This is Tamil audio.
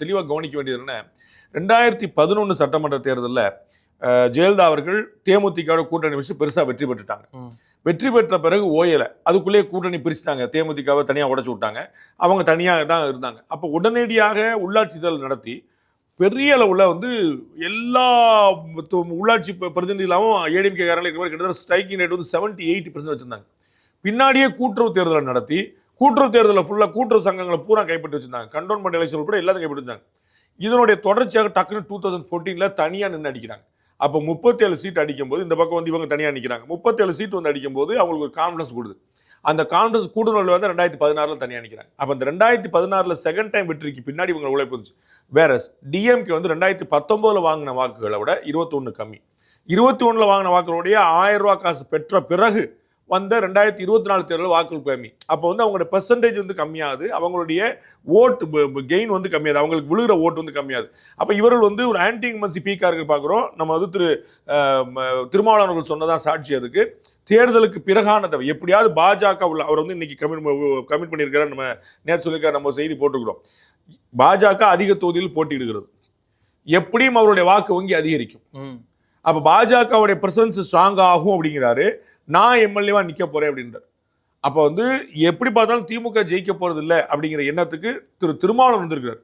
தெளிவாக கவனிக்க வேண்டியது என்ன, 2011 சட்டமன்ற தேர்தலில் ஜெயலலிதா அவர்கள் தேமுதிக கூட்டணி வச்சு பெருசாக வெற்றி பெற்றுட்டாங்க. வெற்றி பெற்ற பிறகு ஓயலை, அதுக்குள்ளேயே கூட்டணி பிரிச்சுட்டாங்க. தேமுதிகவை தனியாக உடைச்சு விட்டாங்க, அவங்க தனியாக தான் இருந்தாங்க. அப்போ உடனடியாக உள்ளாட்சி தேர்தல் நடத்தி பெரிய அளவில் எல்லா உள்ளாட்சி பிரதிநிதிகளாகவும் ஏடிஎம்கே காரர்கள் கிட்டத்தட்ட ஸ்ட்ரைக்கிங் ரேட் 70-80% வச்சிருந்தாங்க. பின்னாடியே கூட்டுறவு தேர்தலை நடத்தி கூட்டுறவு தேர்தலில் ஃபுல்லாக கூட்டுறவு சங்கங்களை பூரா கைப்பற்றி வச்சிருந்தாங்க. கண்டோன்மெண்ட் எலெக்ஷன் உட்பட எல்லாத்தையும் கைப்பற்றி வச்சிருந்தாங்க. இதனுடைய தொடர்ச்சியாக டக்குன்னு 2014 தனியாக நின்று அடிக்கிறாங்க. அப்போ 37 சீட் அடிக்கும்போது இந்த பக்கம் இவங்க தனியாக நிற்கிறாங்க. 37 சீட் அடிக்கும்போது அவங்களுக்கு ஒரு கான்ஃபிடன்ஸ் கொடுது. அந்த கான்ஃபிடன்ஸ் கூடுதல் 2016 தனியாக நிற்கிறாங்க. அப்போ அந்த 2016 செகண்ட் டைம் வெற்றிக்கு பின்னாடி இவங்க உழைப்பு இருந்துச்சு. வேற டிஎம்கே 2019 வாங்கின வாக்குகளை விட 21 கம்மி. 21 வாங்கின வாக்குகளுடைய 1000 ரூபா காசு பெற்ற பிறகு வந்த 2024 தேர்தல் வாக்குகள் கம்மி. அப்போ அவங்களோட பெர்சன்டேஜ் கம்மியாகுது, அவங்களுடைய ஓட்டு கெயின் கம்மியாது, அவங்களுக்கு விழுகிற ஓட்டு கம்மியாது. அப்போ இவர்கள் ஒரு ஆன்டி இன்கம்பன்சி பீக்காக இருக்கு பார்க்குறோம். நம்ம திருமாவளவர்கள் சொன்னதான் சாட்சி. அதுக்கு தேர்தலுக்கு பிறகான எப்படியாவது பாஜக உள்ள அவர் இன்னைக்கு கமிட் பண்ணியிருக்கிறார். நம்ம நேற்று சொல்லியிருக்காரு, நம்ம செய்தி போட்டுக்கிறோம். பாஜக அதிக தொகுதியில் போட்டியிடுகிறது, எப்படியும் அவருடைய வாக்கு வங்கி அதிகரிக்கும். அப்போ பாஜகவுடைய பிரசன்ஸ் ஸ்ட்ராங் ஆகும் அப்படிங்கிறாரு. நான் எம்எல்ஏவா நிற்க போறேன் அப்படின்றார். அப்போ எப்படி பார்த்தாலும் திமுக ஜெயிக்க போறது இல்லை அப்படிங்கிற எண்ணத்துக்கு திருமாவளவன் வந்திருக்கிறார்.